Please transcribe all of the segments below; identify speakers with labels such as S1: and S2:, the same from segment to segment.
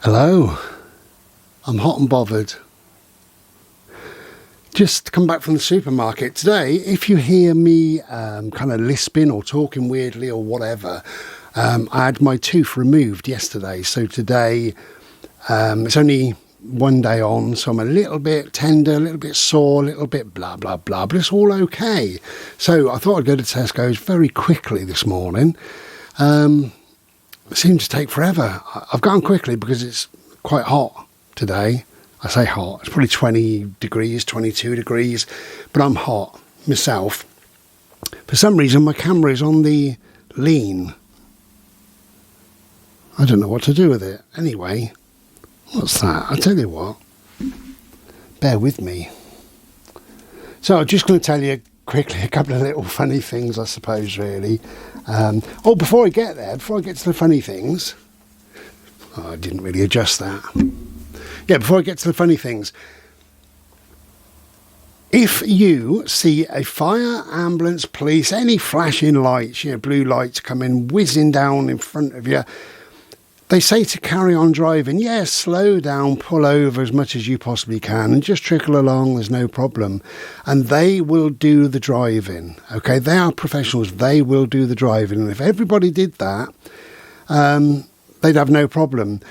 S1: Hello, I'm hot and bothered. Just come back from the supermarket. Today, if you hear me kind of lisping or talking weirdly or whatever, I had my tooth removed yesterday. So today, it's only one day on, so I'm a little bit tender, a little bit sore, a little bit blah, blah, blah, but it's all okay. So I thought I'd go to Tesco's very quickly this morning. It seemed to take forever. I've gone quickly because it's quite hot today. I say hot, it's probably 20 degrees, 22 degrees, but I'm hot myself. For some reason, my camera is on the lean. I don't know what to do with it. Anyway, what's that? I'll tell you what. Bear with me. So I'm just going to tell you quickly a couple of little funny things, I suppose, really. Before I get there, before I get to the funny things, I didn't really adjust that. Yeah, before I get to the funny things, if you see a fire, ambulance, police, any flashing lights, blue lights coming whizzing down in front of you, they say to carry on driving. Yes, slow down, pull over as much as you possibly can and just trickle along, there's no problem. And they will do the driving, okay? They are professionals, they will do the driving. And if everybody did that, they'd have no problem.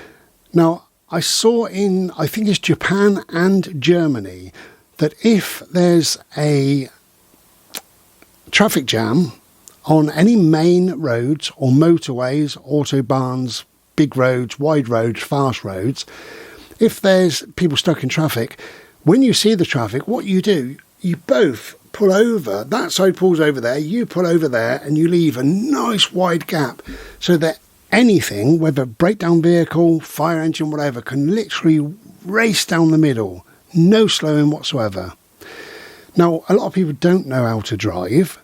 S1: Now, I saw in, I think it's Japan and Germany, that if there's a traffic jam on any main roads or motorways, autobahns, big roads, wide roads, fast roads, if there's people stuck in traffic, when you see the traffic, what you do, you both pull over. That side pulls over there, you pull over there, and you leave a nice wide gap so that anything, whether breakdown vehicle, fire engine, whatever, can literally race down the middle. No slowing whatsoever. Now, a lot of people don't know how to drive,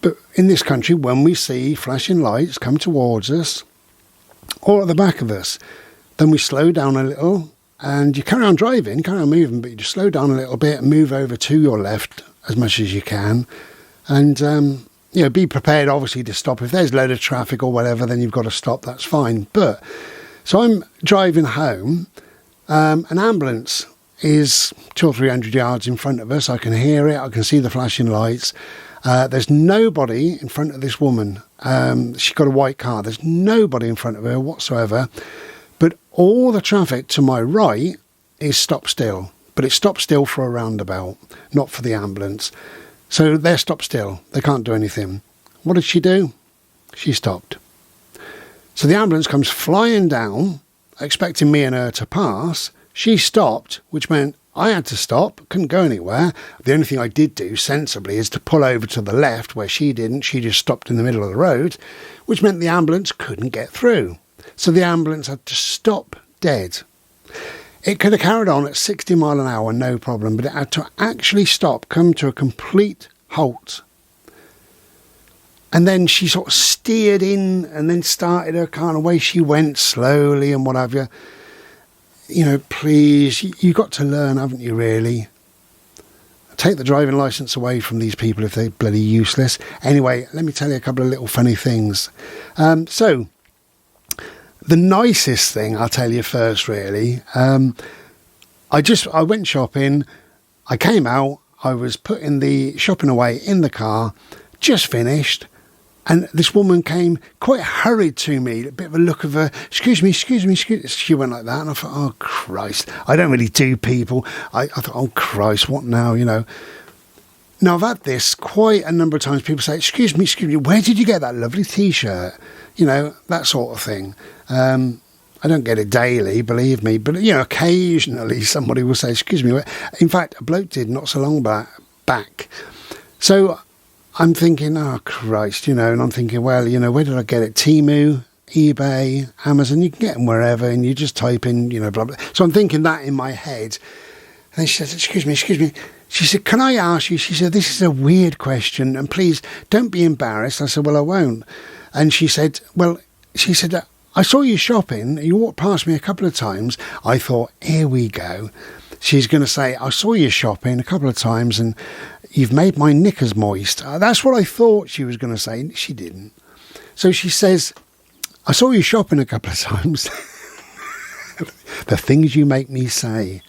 S1: but in this country, when we see flashing lights come towards us, or at the back of us, then we slow down a little and you carry on driving, carry on moving, but you just slow down a little bit and move over to your left as much as you can. And, be prepared, obviously, to stop. If there's a load of traffic or whatever, then you've got to stop. That's fine. But so I'm driving home. An ambulance is 200 or 300 yards in front of us. I can hear it. I can see the flashing lights. There's nobody in front of this woman. She's got a white car. There's nobody in front of her whatsoever. But all the traffic to my right is stopped still. But it's stopped still for a roundabout, not for the ambulance. So they're stopped still. They can't do anything. What did she do? She stopped. So the ambulance comes flying down, expecting me and her to pass. She stopped, which meant I had to stop, couldn't go anywhere. The only thing I did do sensibly is to pull over to the left where she didn't. She just stopped in the middle of the road, which meant the ambulance couldn't get through. So the ambulance had to stop dead. It could have carried on at 60 mile an hour, no problem, but it had to actually stop, come to a complete halt. And then she sort of steered in and then started her car, and away she went slowly and what have you. Please, you got to learn, haven't you, really? Take the driving licence away from these people if they're bloody useless. Anyway, let me tell you a couple of little funny things. So, the nicest thing, I'll tell you first, really. I went shopping, I came out, I was putting the shopping away in the car, just finished. And this woman came quite hurried to me, a bit of a look of a, excuse me. She went like that. And I thought, oh, Christ, I don't really do people. I thought, oh, Christ, what now, Now, I've had this quite a number of times. People say, excuse me, where did you get that lovely T-shirt? That sort of thing. I don't get it daily, believe me. But, occasionally somebody will say, excuse me. In fact, a bloke did not so long back. So I'm thinking, oh, Christ, and I'm thinking, well, where did I get it? Temu, eBay, Amazon, you can get them wherever, and you just type in, blah, blah. So I'm thinking that in my head. And then she says, excuse me. She said, can I ask you? She said, this is a weird question, and please don't be embarrassed. I said, well, I won't. And she said, I saw you shopping. You walked past me a couple of times. I thought, here we go. She's going to say, I saw you shopping a couple of times and you've made my knickers moist. That's what I thought she was going to say. She didn't. So she says, I saw you shopping a couple of times. The things you make me say.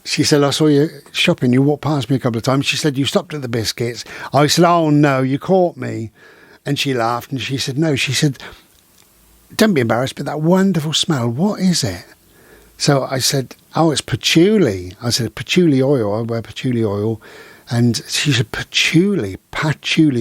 S1: She said, I saw you shopping. You walked past me a couple of times. She said, you stopped at the biscuits. I said, oh, no, you caught me. And she laughed and she said, no. She said, don't be embarrassed, but that wonderful smell, what is it? So I said, oh, it's patchouli. I said, patchouli oil. I wear patchouli oil. And she said, patchouli.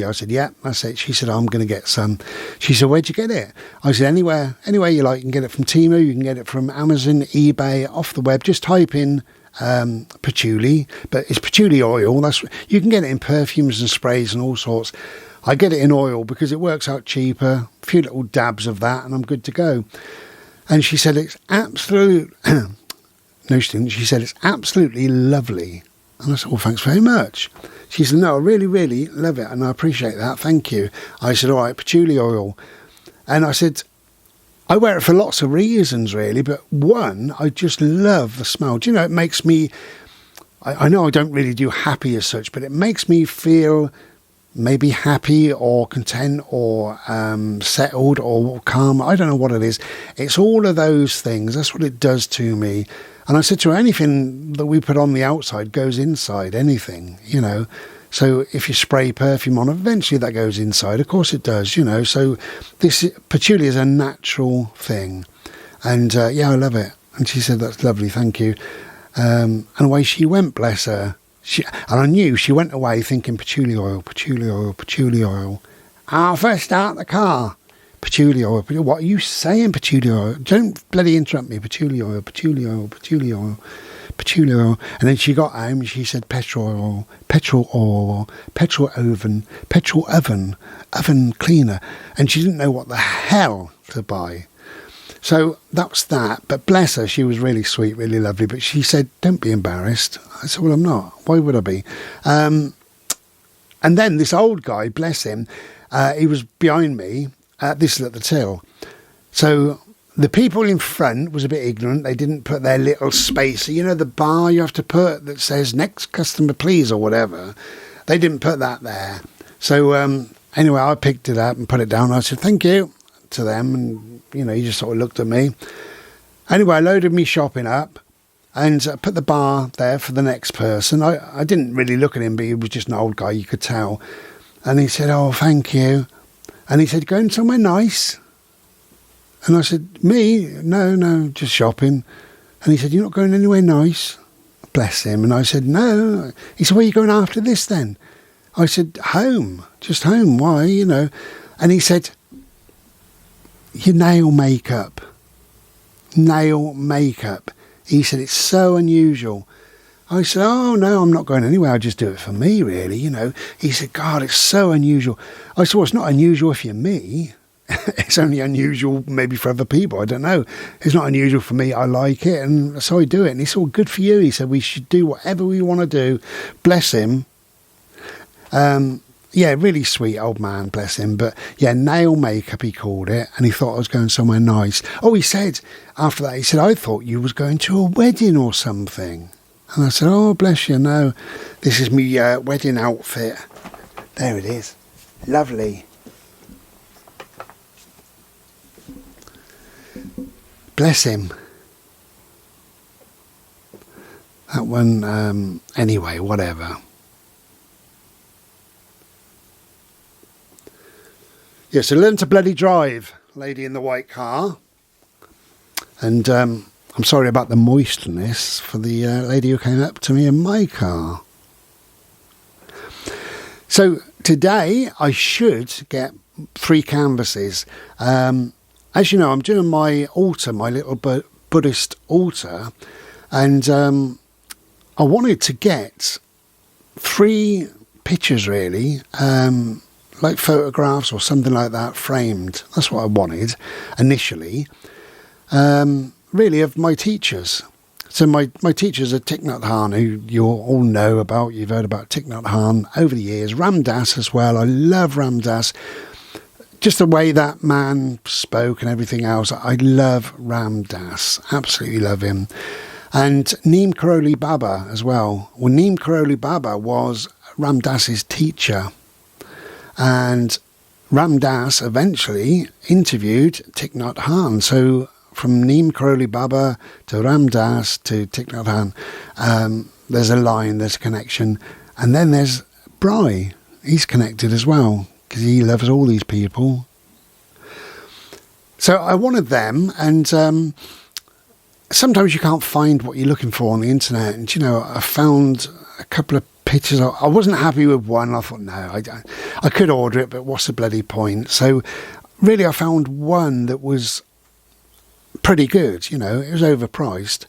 S1: I said, yeah, that's it. She said, I'm going to get some. She said, where'd you get it? I said, anywhere you like. You can get it from Temu. You can get it from Amazon, eBay, off the web. Just type in patchouli, but it's patchouli oil. You can get it in perfumes and sprays and all sorts. I get it in oil because it works out cheaper. A few little dabs of that and I'm good to go. And she said, it's absolute... No, she didn't. She said, it's absolutely lovely. And I said, well, thanks very much. She said, no, I really, really love it and I appreciate that. Thank you. I said, all right, patchouli oil. And I said, I wear it for lots of reasons, really, but one, I just love the smell. Do you know, it makes me... I know I don't really do happy as such, but it makes me feel... maybe happy or content or settled or calm. I don't know what it is. It's all of those things. That's what it does to me. And I said to her, anything that we put on the outside goes inside, anything, you know. So if you spray perfume on, eventually that goes inside. Of course it does, you know. So this patchouli is a natural thing. And yeah, I love it. And she said, that's lovely, thank you. And away she went, bless her. And I knew she went away thinking patchouli oil. I'll first start the car. Patchouli oil. What are you saying, patchouli oil? Don't bloody interrupt me. Patchouli oil. And then she got home and she said petrol oil, petrol oven cleaner. And she didn't know what the hell to buy. So that's that. But bless her, she was really sweet, really lovely. But she said, don't be embarrassed. I said, well, I'm not. Why would I be? And then this old guy, bless him, he was behind me. This is at the till. So the people in front was a bit ignorant. They didn't put their little spacer. You know, the bar you have to put that says next customer, please, or whatever. They didn't put that there. So anyway, I picked it up and put it down. I said, thank you to them. And, you know, he just sort of looked at me. Anyway, I loaded me shopping up and put the bar there for the next person. I didn't really look at him, but he was just an old guy, you could tell. And he said, oh, thank you. And he said, going somewhere nice? And I said, me? No, just shopping. And he said, you're not going anywhere nice? Bless him. And I said, no. He said, where are you going after this then? I said, home. Just home. Why, you know? And he said, your nail makeup. He said, it's so unusual. I said, oh, no, I'm not going anywhere. I'll just do it for me, really, you know. He said, God, it's so unusual. I said, well, it's not unusual if you're me. It's only unusual maybe for other people. I don't know. It's not unusual for me. I like it, and so I do it. And it's all good for you. He said, we should do whatever we want to do. Bless him. Yeah, really sweet old man, bless him. But yeah, nail makeup, he called it, and he thought I was going somewhere nice. Oh, he said, after that, he said, I thought you was going to a wedding or something. And I said, oh, bless you, no. This is me wedding outfit. There it is. Lovely. Bless him. That one, anyway, whatever. Yeah, so learn to bloody drive, lady in the white car. And I'm sorry about the moistness for the lady who came up to me in my car. So today I should get 3 canvases. As you know, I'm doing my altar, my little Buddhist altar, and I wanted to get 3 pictures really, like photographs or something like that, framed. That's what I wanted initially, really, of my teachers. So my teachers are Thich Nhat Hanh, who you all know about. You've heard about Thich Nhat Hanh over the years. Ram Dass as well. I love Ram Dass. Just the way that man spoke and everything else. I love Ram Dass. Absolutely love him. And Neem Karoli Baba as well. Well, Neem Karoli Baba was Ram Dass's teacher. And Ram Dass eventually interviewed Thich Nhat Hanh. So from Neem Karoli Baba to Ram Das to Thich Nhat Hanh. There's a line, there's a connection. And then there's Bry. He's connected as well because he loves all these people. So I wanted them, and sometimes you can't find what you're looking for on the internet. And, you know, I found a couple of pictures. I wasn't happy with one. I thought, no, I could order it, but what's the bloody point? So really I found one that was pretty good. You know, it was overpriced.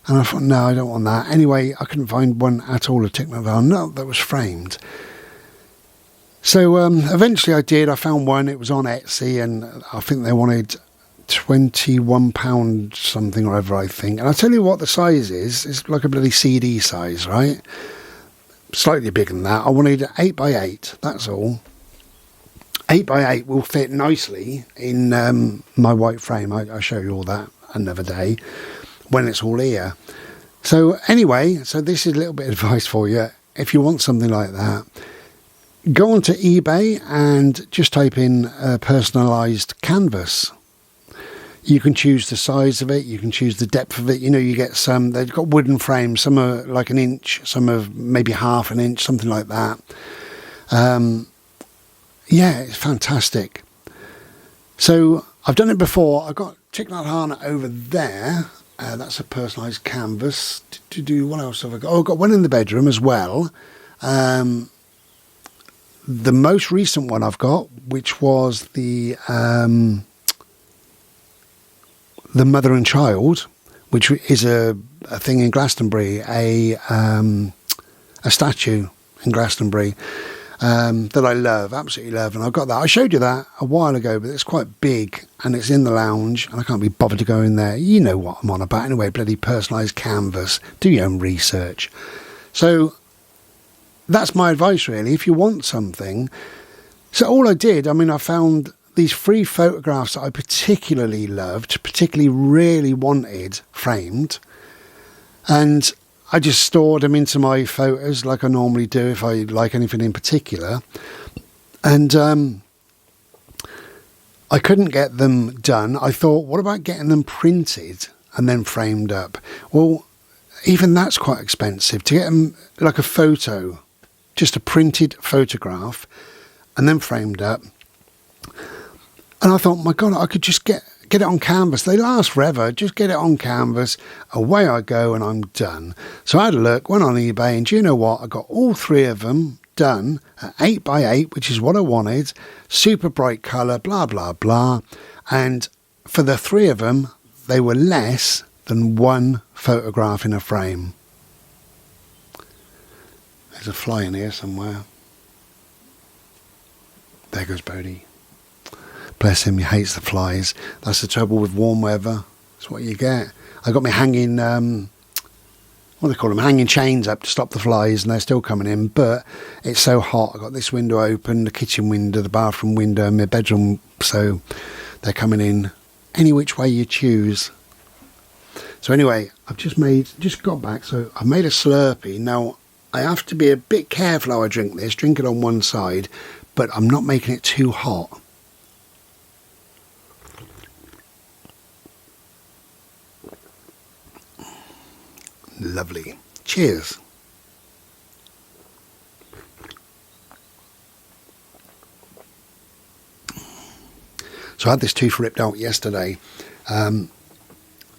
S1: And I thought, no, I don't want that. Anyway, I couldn't find one at all of Thich Nhat Hanh, not that was framed. So eventually I did. I found one. It was on Etsy, and I think they wanted £21 something or other, I think. And I'll tell you what the size is. It's like a bloody CD size, right? Slightly bigger than that. I wanted 8x8, that's all. 8x8 will fit nicely in my white frame. I'll show you all that another day when it's all here. So anyway, so this is a little bit of advice for you. If you want something like that, go onto eBay and just type in personalised canvas. You can choose the size of it, you can choose the depth of it. You know, you get some, they've got wooden frames, some are like an inch, some are maybe half an inch, something like that. Yeah, it's fantastic. So I've done it before. I've got Thich Nhat Hanh over there. That's a personalised canvas. To do, what else have I got? Oh, I've got one in the bedroom as well. The most recent one I've got, which was the mother and child, which is a thing in Glastonbury, a statue in Glastonbury that I love, absolutely love. And I've got that. I showed you that a while ago, but it's quite big and it's in the lounge and I can't be bothered to go in there. You know what I'm on about anyway, bloody personalised canvas. Do your own research. So that's my advice, really, if you want something. So all I did, I mean, I found these 3 photographs that I particularly loved, particularly really wanted framed. And I just stored them into my photos like I normally do if I like anything in particular. And I couldn't get them done. I thought, what about getting them printed and then framed up? Well, even that's quite expensive. To get them like a photo, just a printed photograph, and then framed up. And I thought, my God, I could just get it on canvas. They last forever. Just get it on canvas. Away I go and I'm done. So I had a look, went on eBay, and do you know what? I got all 3 of them done at 8x8, which is what I wanted. Super bright colour, blah, blah, blah. And for the 3 of them, they were less than 1 photograph in a frame. There's a fly in here somewhere. There goes Bodie. Bless him, he hates the flies. That's the trouble with warm weather. That's what you get. I got me hanging, what do they call them? Hanging chains up to stop the flies, and they're still coming in. But it's so hot. I got this window open, the kitchen window, the bathroom window, and my bedroom. So they're coming in any which way you choose. So anyway, I've just got back. So I've made a Slurpee. Now I have to be a bit careful how I drink this. Drink it on one side, but I'm not making it too hot. Lovely. Cheers. So I had this tooth ripped out yesterday. When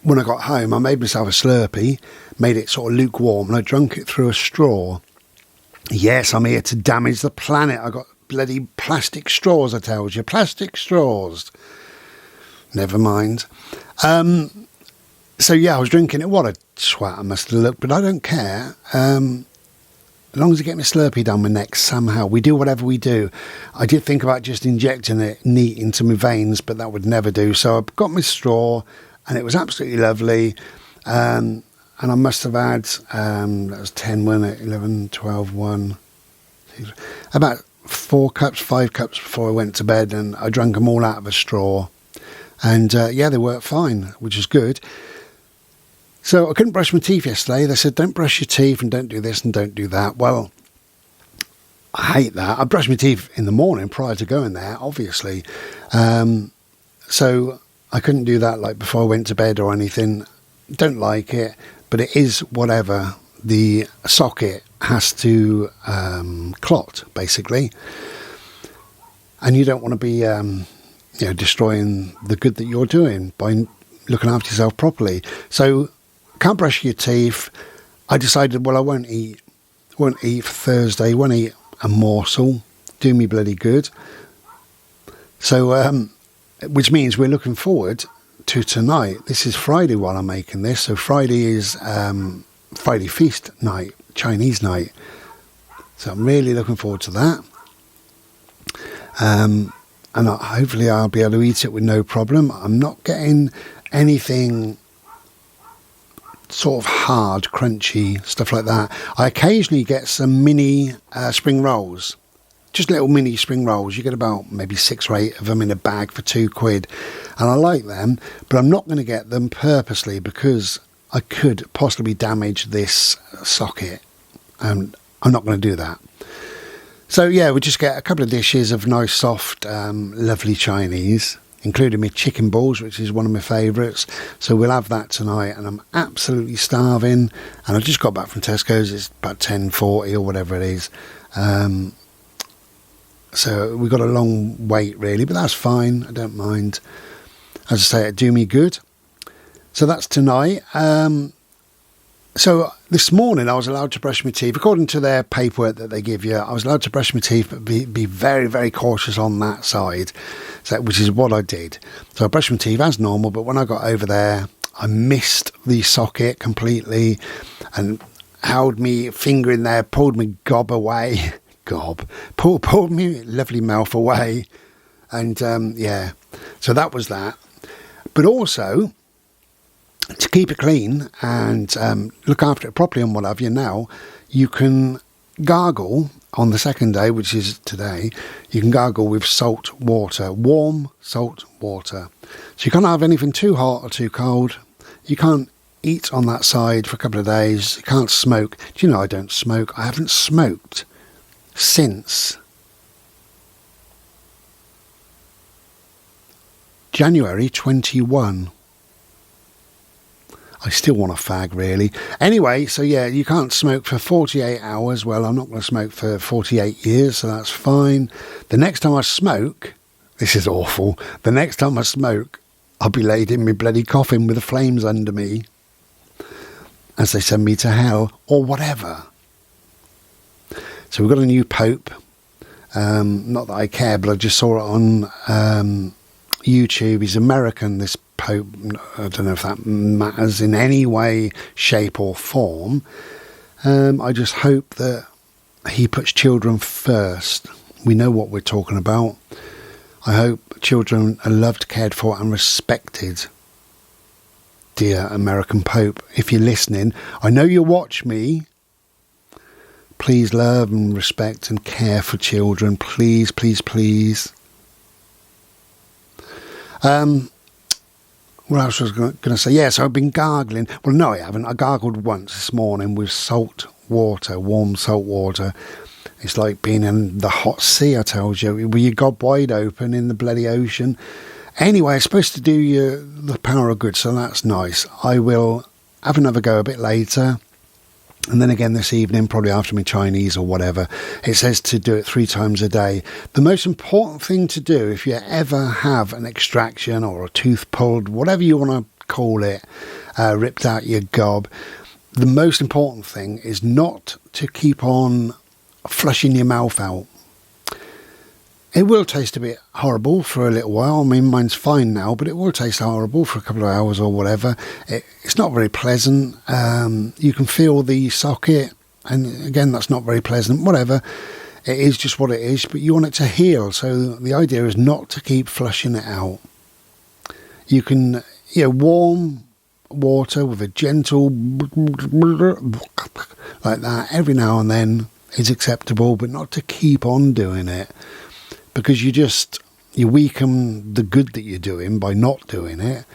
S1: I got home, I made myself a Slurpee, made it sort of lukewarm, and I drank it through a straw. Yes, I'm here to damage the planet. I got bloody plastic straws, I told you. Plastic straws. Never mind. So yeah, I was drinking it. What a swat I must have looked, but I don't care. As long as I get my Slurpee down my neck somehow. We do whatever we do. I did think about just injecting it neat into my veins, but that would never do. So I got my straw, and it was absolutely lovely. And I must have had, that was 10, wasn't it? 11, 12, 1, 6, about 4 cups, 5 cups before I went to bed, and I drank them all out of a straw. And yeah, they worked fine, which is good. So I couldn't brush my teeth yesterday. They said, don't brush your teeth and don't do this and don't do that. Well, I hate that. I brush my teeth in the morning prior to going there, obviously. So I couldn't do that like before I went to bed or anything. Don't like it, but it is whatever. The socket has to clot, basically. And you don't want to be destroying the good that you're doing by looking after yourself properly. So, can't brush your teeth. I decided, well, I won't eat for Thursday, won't eat a morsel, do me bloody good. So, which means we're looking forward to tonight. This is Friday while I'm making this, so Friday is Friday feast night, Chinese night. So I'm really looking forward to that. And hopefully I'll be able to eat it with no problem. I'm not getting anything sort of hard, crunchy, stuff like that. I occasionally get some mini spring rolls. Just little mini spring rolls. You get about maybe 6 or 8 of them in a bag for £2. And I like them, but I'm not going to get them purposely because I could possibly damage this socket. And I'm not going to do that. So yeah, we just get a couple of dishes of nice, soft, lovely Chinese, including my chicken balls, which is one of my favourites. So we'll have that tonight, and I'm absolutely starving. And I just got back from Tesco's. It's about 10:40 or whatever it is. So we've got a long wait, really, but that's fine. I don't mind. As I say, it do me good. So that's tonight. So this morning I was allowed to brush my teeth. According to their paperwork that they give you, I was allowed to brush my teeth, but be very, very cautious on that side, which is what I did. So I brushed my teeth as normal, but when I got over there, I missed the socket completely and held me finger in there, pulled my gob away. Pulled me lovely mouth away. And yeah, so that was that. But also, to keep it clean and look after it properly and what have you now, you can gargle on the second day, which is today. You can gargle with salt water, warm salt water. So you can't have anything too hot or too cold. You can't eat on that side for a couple of days. You can't smoke. Do you know I don't smoke? I haven't smoked since January 21. I still want a fag, really. Anyway, so yeah, you can't smoke for 48 hours. Well, I'm not going to smoke for 48 years, so that's fine. The next time I smoke, this is awful. The next time I smoke, I'll be laid in my bloody coffin with the flames under me as they send me to hell or whatever. So we've got a new pope. Not that I care, but I just saw it on YouTube. He's American, this pope. I don't know if that matters in any way, shape or form. I just hope that he puts children first. We know what we're talking about. I hope children are loved, cared for and respected. Dear American Pope, if you're listening, I know you watch me. Please love and respect and care for children. Please, please, please. What else was I going to say? Yes, I've been gargling. Well, no, I haven't. I gargled once this morning with salt water, warm salt water. It's like being in the hot sea, I told you, with your gob wide open in the bloody ocean. Anyway, it's supposed to do you the power of good, so that's nice. I will have another go a bit later. And then again this evening, probably after my Chinese or whatever. It says to do it 3 times a day. The most important thing to do if you ever have an extraction or a tooth pulled, whatever you want to call it, ripped out your gob, the most important thing is not to keep on flushing your mouth out. It will taste a bit horrible for a little while. I mean, mine's fine now, but it will taste horrible for a couple of hours or whatever. It's not very pleasant. You can feel the socket, and again, that's not very pleasant. Whatever. It is just what it is, but you want it to heal. So the idea is not to keep flushing it out. You can, warm water with a gentle like that every now and then is acceptable, but not to keep on doing it. Because you weaken the good that you're doing by not doing it.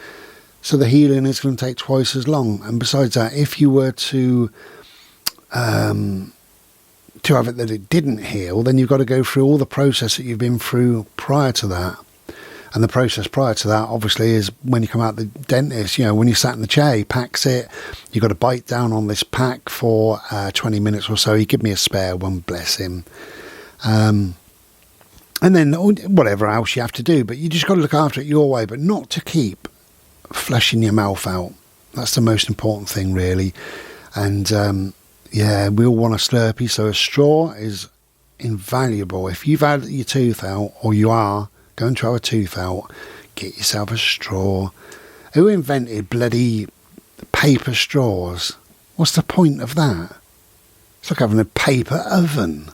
S1: So the healing is going to take twice as long. And besides that, if you were to have it that it didn't heal, then you've got to go through all the process that you've been through prior to that. And the process prior to that, obviously, is when you come out the dentist, when you sat in the chair, he packs it. You've got to bite down on this pack for 20 minutes or so. He give me a spare one, bless him. And then whatever else you have to do. But you just got to look after it your way, but not to keep fleshing your mouth out. That's the most important thing, really. And, we all want a Slurpee, so a straw is invaluable. If you've had your tooth out, or you are going to have a tooth out, get yourself a straw. Who invented bloody paper straws? What's the point of that? It's like having a paper oven.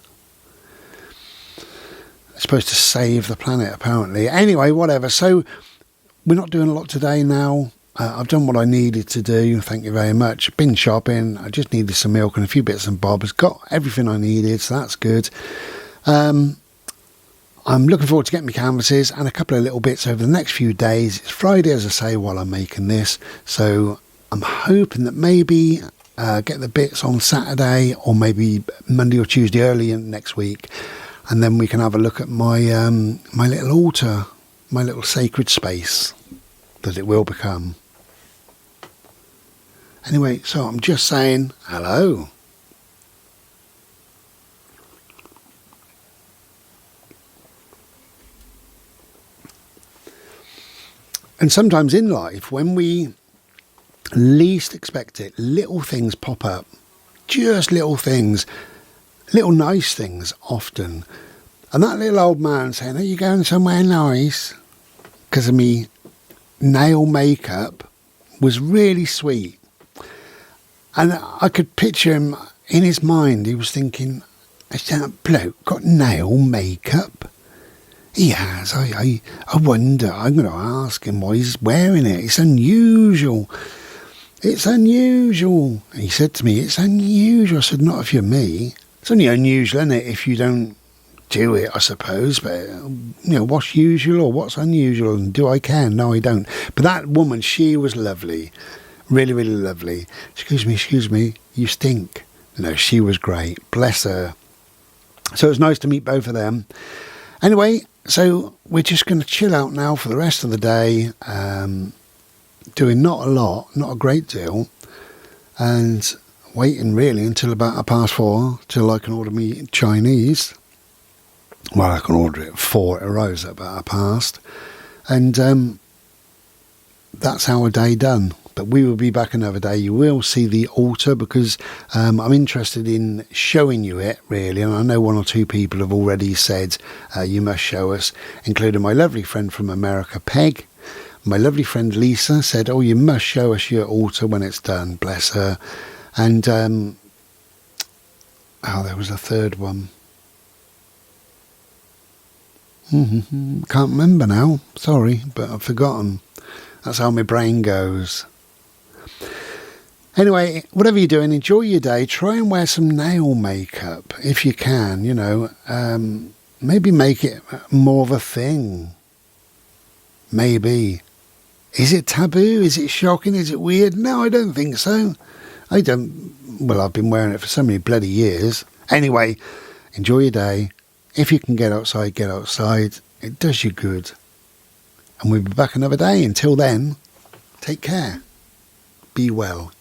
S1: It's supposed to save the planet, apparently. Anyway, whatever. So we're not doing a lot today now. I've done what I needed to do. Thank you very much. Been shopping. I just needed some milk and a few bits and bobs. Got everything I needed, so that's good. I'm looking forward to getting my canvases and a couple of little bits over the next few days. It's Friday, as I say, while I'm making this. So I'm hoping that maybe get the bits on Saturday or maybe Monday or Tuesday early in next week. And then we can have a look at my my little altar, my little sacred space that it will become. Anyway, so I'm just saying hello. And sometimes in life, when we least expect it, little things pop up. Just little things. Little nice things often. And that little old man saying, are you going somewhere nice? Because of me nail makeup was really sweet. And I could picture him in his mind. He was thinking, has that bloke got nail makeup? He has. I wonder. I'm going to ask him why he's wearing it. It's unusual. It's unusual. And he said to me, it's unusual. I said, not if you're me. It's only unusual, isn't it, if you don't do it, I suppose. But, what's usual or what's unusual? And do I care? No, I don't. But that woman, she was lovely. Really, really lovely. Excuse me, you stink. No, she was great. Bless her. So it was nice to meet both of them. Anyway, so we're just going to chill out now for the rest of the day. Doing not a lot, not a great deal. And waiting really until about 4:30 till I can order me Chinese. Well, I can order it 4. It arrives at about 1:30. And that's our day done. But we will be back another day. You will see the altar because I'm interested in showing you it, really. And I know 1 or 2 people have already said you must show us, including my lovely friend from America, Peg. My lovely friend Lisa said, oh, you must show us your altar when it's done. Bless her. And, there was a third one. Can't remember now. Sorry, but I've forgotten. That's how my brain goes. Anyway, whatever you're doing, enjoy your day. Try and wear some nail makeup if you can, maybe make it more of a thing. Maybe. Is it taboo? Is it shocking? Is it weird? No, I don't think so. I've been wearing it for so many bloody years. Anyway, enjoy your day. If you can get outside, get outside. It does you good. And we'll be back another day. Until then, take care. Be well.